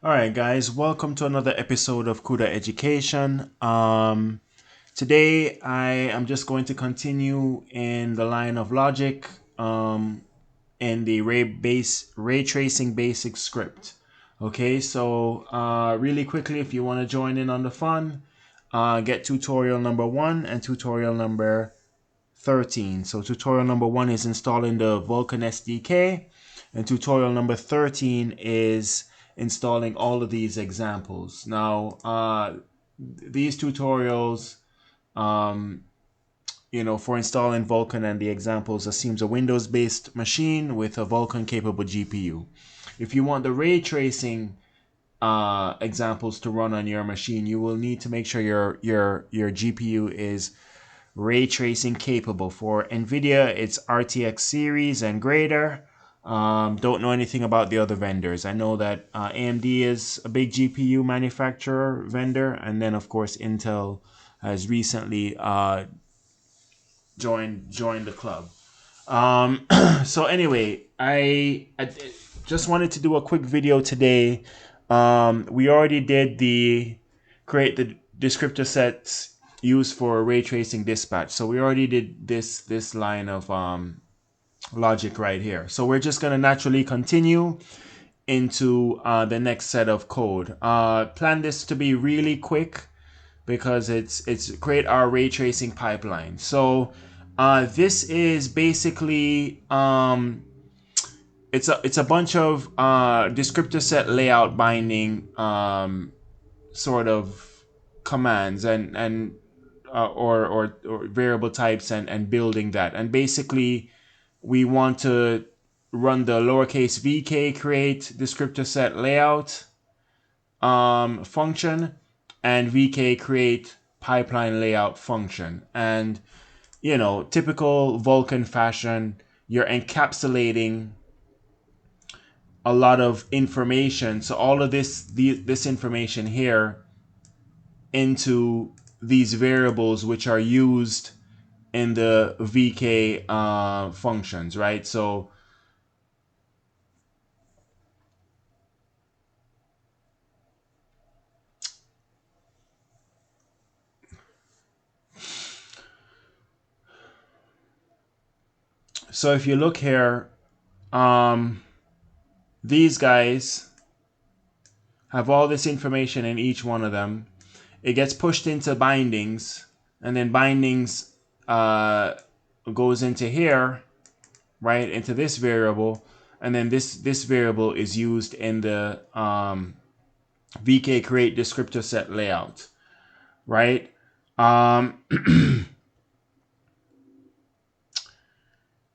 All right, guys, welcome to another episode of CUDA Education. Today, I am just going to continue in the line of logic in the ray tracing basic script. Okay, so really quickly, if you want to join in on the fun, get tutorial number 1 and tutorial number 13. So tutorial number 1 is installing the Vulkan SDK, and tutorial number 13 is installing all of these examples. Now, these tutorials, for installing Vulkan and the examples, assumes a Windows-based machine with a Vulkan-capable GPU. If you want the ray tracing examples to run on your machine, you will need to make sure your GPU is ray tracing capable. For NVIDIA, it's RTX series and greater. Don't know anything about the other vendors. I know that AMD is a big GPU manufacturer vendor, and then of course Intel has recently joined the club. So anyway, I just wanted to do a quick video today. We already did create the descriptor sets used for ray tracing dispatch. So we already did this line of logic right here. So we're just gonna naturally continue into the next set of code. Plan this to be really quick because it's create our ray tracing pipeline. So this is basically it's a bunch of descriptor set layout binding sort of commands and or variable types and building that. And basically we want to run the lowercase vk create descriptor set layout function and vk create pipeline layout function. And typical Vulkan fashion, you're encapsulating a lot of information. So all of this information here into these variables which are used in the VK functions, right? So if you look here, these guys have all this information in each one of them. It gets pushed into bindings, and then bindings goes into here, right, into this variable, and then this variable is used in the VK create descriptor set layout, right?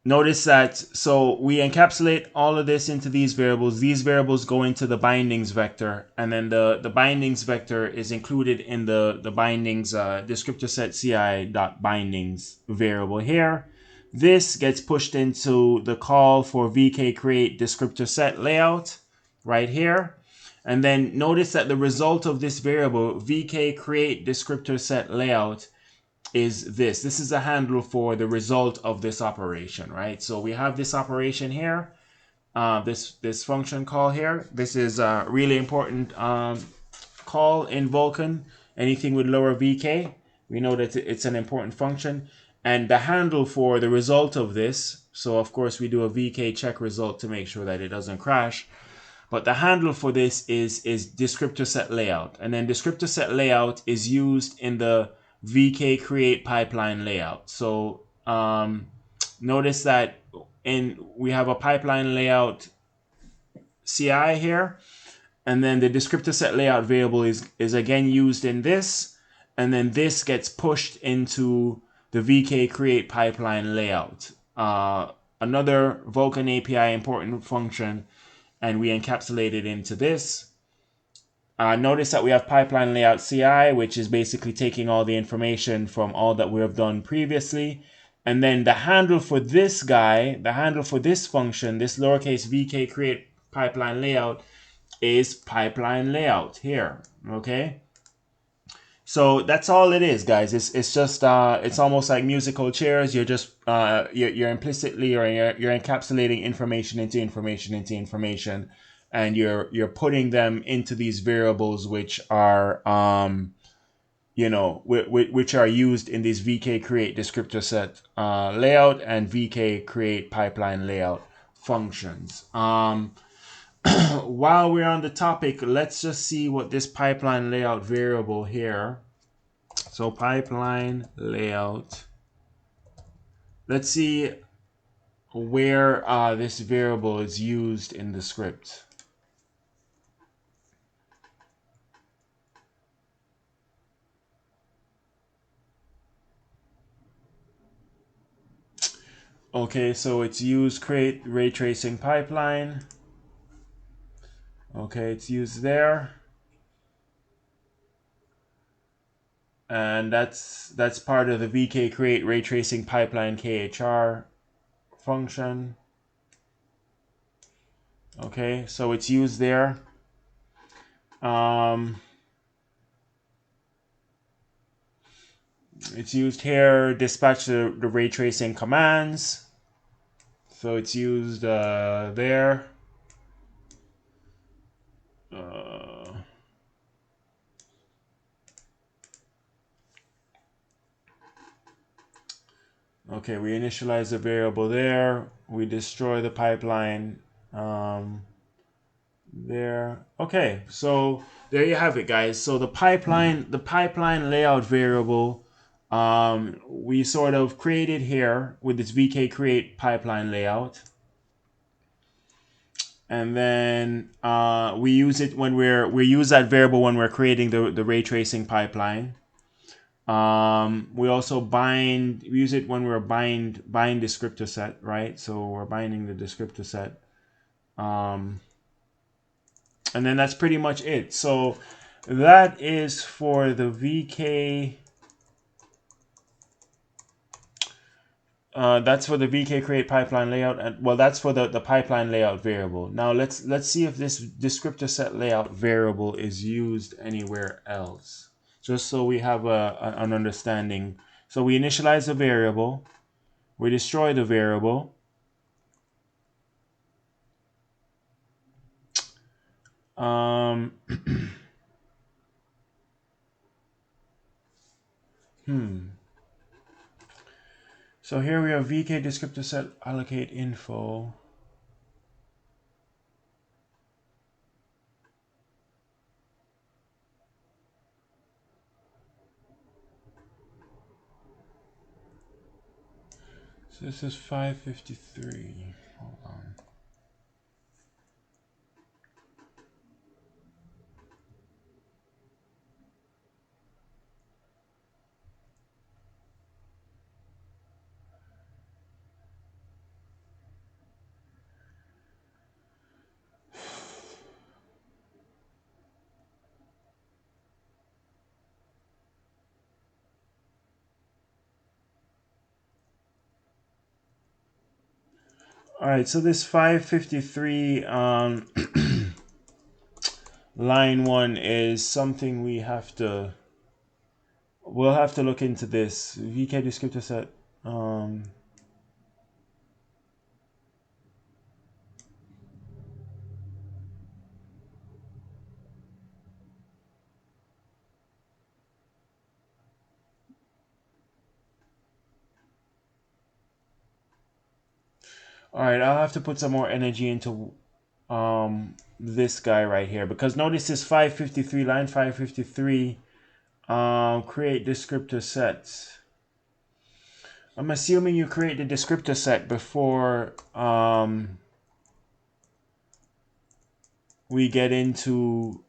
Notice that, so we encapsulate all of this into these variables. These variables go into the bindings vector, and then the bindings vector is included in the bindings descriptor set ci.bindings variable here. This gets pushed into the call for VK create descriptor set layout right here. And then notice that the result of this variable, VK create descriptor set layout, is this. This is a handle for the result of this operation, right? So we have this operation here, this function call here. This is a really important call in Vulkan. Anything with lower VK, we know that it's an important function. And the handle for the result of this, so of course we do a VK check result to make sure that it doesn't crash. But the handle for this is descriptor set layout. And then descriptor set layout is used in the VK create pipeline layout. So notice that we have a pipeline layout CI here, and then the descriptor set layout variable is again used in this, and then this gets pushed into the VK create pipeline layout. Another Vulkan API important function, and we encapsulate it into this. Notice that we have pipeline layout CI, which is basically taking all the information from all that we have done previously. And then the handle for this guy, the handle for this function, this lowercase vk create pipeline layout, is pipeline layout here, okay? So that's all it is, guys. It's just it's almost like musical chairs. You're just you're implicitly, or you're encapsulating information into information into information, and you're putting them into these variables which are which are used in this VK create descriptor set layout and VK create pipeline layout functions. While we're on the topic, let's just see what this pipeline layout variable here. So pipeline layout. Let's see where this variable is used in the script. Okay, so it's used create ray tracing pipeline. Okay, it's used there. And that's part of the VK create ray tracing pipeline KHR function. Okay, so it's used there. It's used here, dispatch the ray tracing commands. So it's used there. Okay, we initialize the variable there. We destroy the pipeline there. Okay, so there you have it, guys. So the pipeline layout variable we sort of created here with this VK create pipeline layout. And then we use it when we use that variable when we're creating the ray tracing pipeline. We also we use it when we're bind descriptor set, right? So we're binding the descriptor set. And then that's pretty much it. So that is for the VK. That's for the VK create pipeline layout, and well, that's for the pipeline layout variable. Now let's see if this descriptor set layout variable is used anywhere else, just so we have an understanding. So we initialize a variable, we destroy the variable. So here we have VK descriptor set allocate info. So this is 553. Hold on. All right, so this 553 line 1 is something we'll have to look into this. VK descriptor set. All right, I'll have to put some more energy into this guy right here, because notice this 553 line 553 create descriptor sets. I'm assuming you create the descriptor set before we get into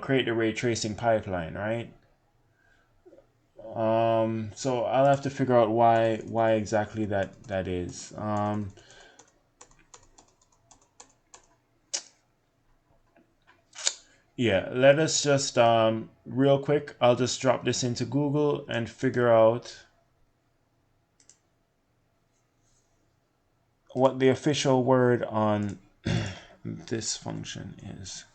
create the ray tracing pipeline, right? So I'll have to figure out why exactly that is. Yeah, let us just real quick, I'll just drop this into Google and figure out what the official word on this function is.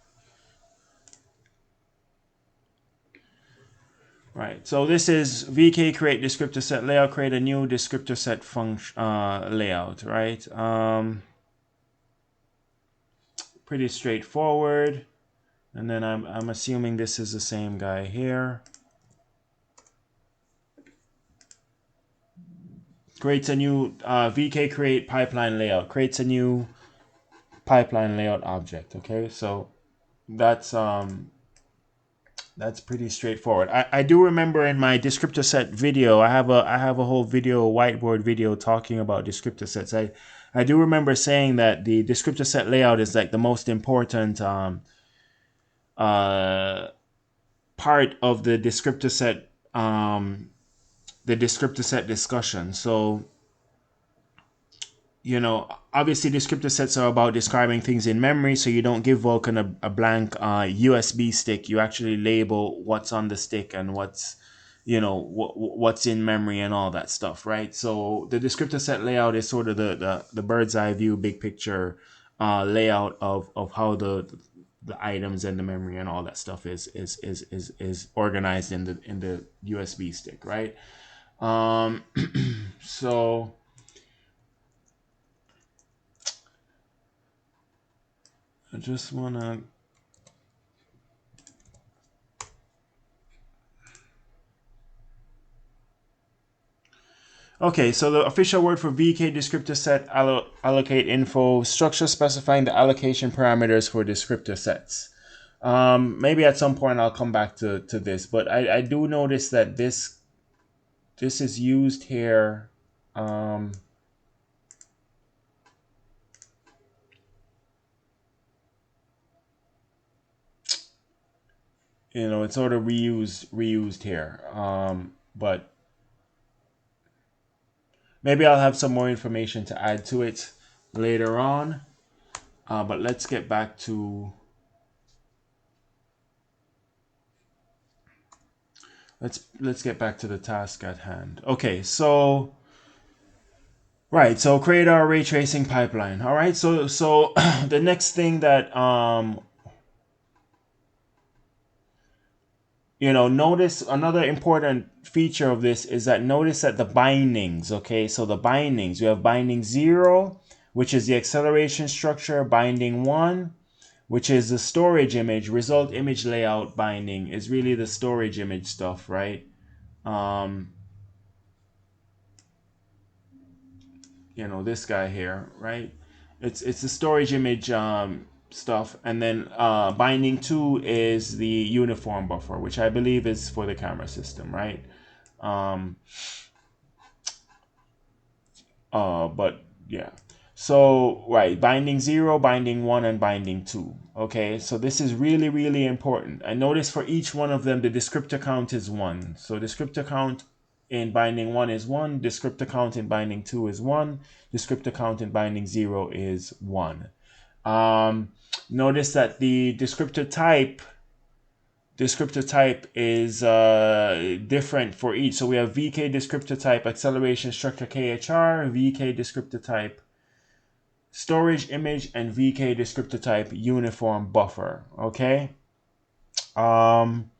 Right. So this is VK create descriptor set layout, create a new descriptor set function layout, right? Pretty straightforward. And then I'm assuming this is the same guy here. Creates a new VK create pipeline layout. Creates a new pipeline layout object. Okay, so that's pretty straightforward. I do remember in my descriptor set video, I have a whole video, whiteboard video talking about descriptor sets. I do remember saying that the descriptor set layout is like the most important uh, part of the descriptor set discussion. So obviously descriptor sets are about describing things in memory, so you don't give Vulkan a blank USB stick. You actually label what's on the stick and what's in memory and all that stuff, right? So the descriptor set layout is sort of the bird's eye view, big picture layout of how the items and the memory and all that stuff is organized in the USB stick, right? So I just wanna. Okay, so the official word for VK descriptor set allocate info structure specifying the allocation parameters for descriptor sets. Maybe at some point I'll come back to this, but I do notice that this is used here. Um, it's sort of reused here. But maybe I'll have some more information to add to it later on. But let's get back to let's get back to the task at hand. Okay, so right, so create our ray tracing pipeline. All right, so the next thing that notice another important feature of this is that notice that the bindings, okay? So the bindings, we have binding 0, which is the acceleration structure, binding 1, which is the storage image, result image layout binding is really the storage image stuff, right? This guy here, right? It's the storage image stuff, and then binding 2 is the uniform buffer, which I believe is for the camera system, right? But yeah. So right, binding 0, binding 1, and binding 2. Okay, so this is really, really important. And notice for each one of them, the descriptor count is 1. So descriptor count in binding 1 is 1, descriptor count in binding 2 is 1, descriptor count in binding 0 is 1. Notice that the descriptor type is different for each. So we have VK descriptor type acceleration structure KHR, VK descriptor type storage image, and VK descriptor type uniform buffer. Okay. Um,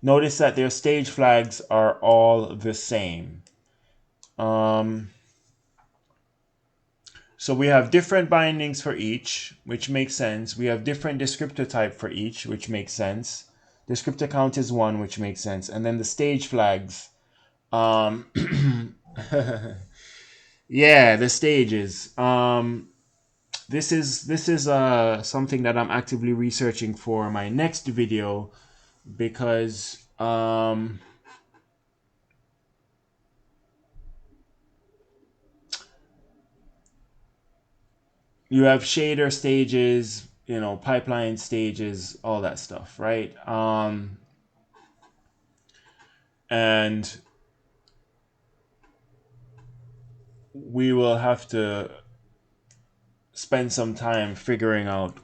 Notice that their stage flags are all the same. So we have different bindings for each, which makes sense. We have different descriptor type for each, which makes sense. Descriptor count is 1, which makes sense. And then the stage flags. Yeah, the stages. This is something that I'm actively researching for my next video because you have shader stages, pipeline stages, all that stuff, right? And we will have to spend some time figuring out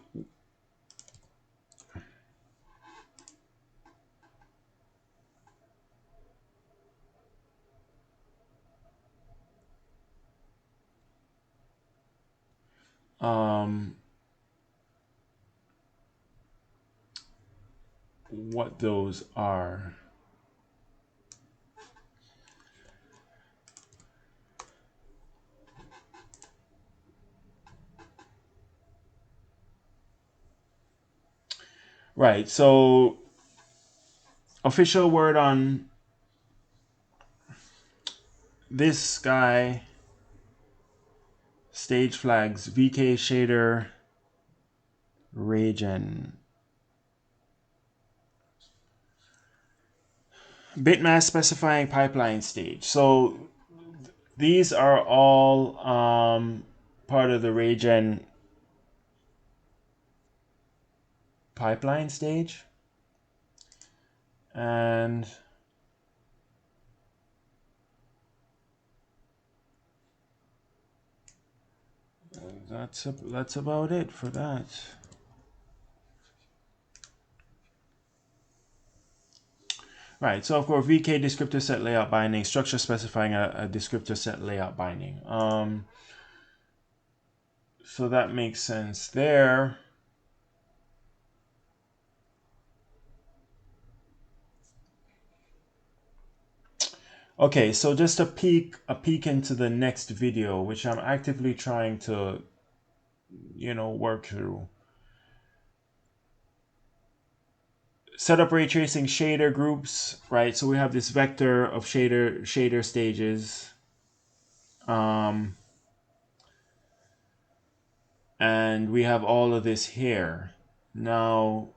what those are. Right, so official word on this guy, stage flags, VK shader, Raygen. Bitmask specifying pipeline stage. So these are all part of the Raygen pipeline stage. And that's about it for that. Right, so of course VK descriptor set layout binding, structure specifying a descriptor set layout binding. So that makes sense there. Okay, so just a peek into the next video, which I'm actively trying to, work through. Set up ray tracing shader groups, right? So we have this vector of shader stages. And we have all of this here. Now,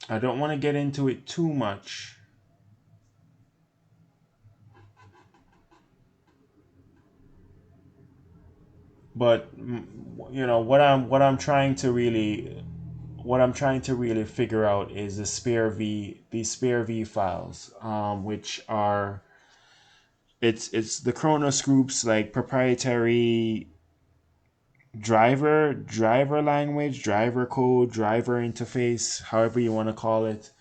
I don't want to get into it too much. But what I'm trying to really figure out is these spare V files, which are it's the Kronos group's like proprietary driver language, driver code, driver interface, however you want to call it.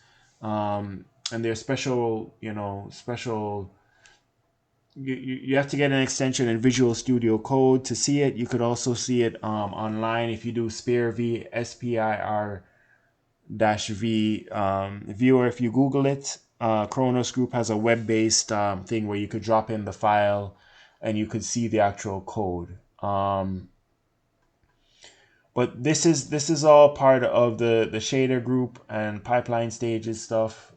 And there's special you have to get an extension in Visual Studio Code to see it. You could also see it online if you do SPIR-V, SPIR-V viewer. If you Google it, Kronos Group has a web-based thing where you could drop in the file and you could see the actual code. But this is all part of the shader group and pipeline stages stuff.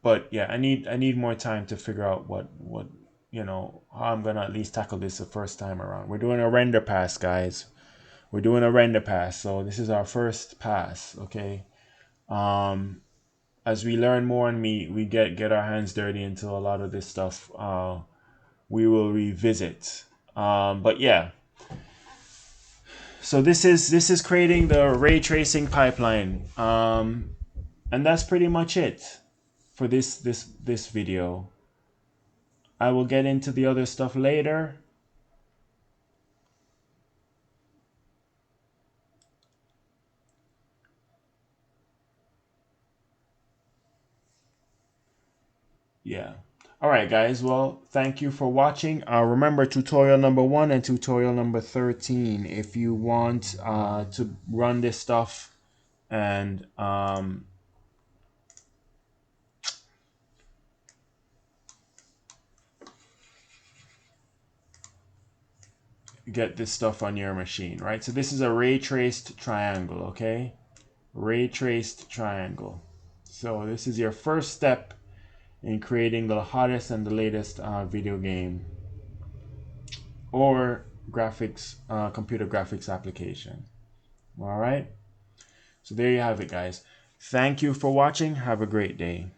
But yeah, I need more time to figure out what how I'm gonna at least tackle this the first time around. We're doing a render pass, guys. We're doing a render pass, so this is our first pass. Okay. As we learn more and we get our hands dirty into a lot of this stuff, we will revisit. But yeah. So this is creating the ray tracing pipeline, and that's pretty much it for this video. I will get into the other stuff later. Yeah. All right, guys. Well, thank you for watching. Remember tutorial number 1 and tutorial number 13 if you want to run this stuff and get this stuff on your machine, right? So this is a ray traced triangle, okay? Ray traced triangle. So this is your first step in creating the hottest and the latest video game or graphics, computer graphics application. All right. So there you have it, guys. Thank you for watching. Have a great day.